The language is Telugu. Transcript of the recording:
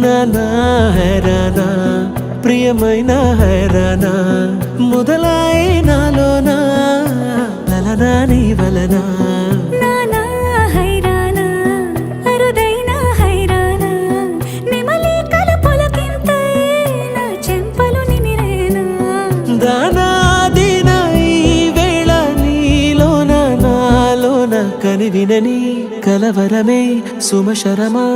నానా హైరానా ప్రియమైన హైరానా మొదలాయి నాలోనా లలనా నీ వలనా నానా హైరానా అరుదైన హైరానా నెమలి కలుపులకింతై నా చెంపలు నిమిరేనా దానా దీనా ఈ వేళ నీలోన నాలోన కనివినని కలవరమే సుమశరమా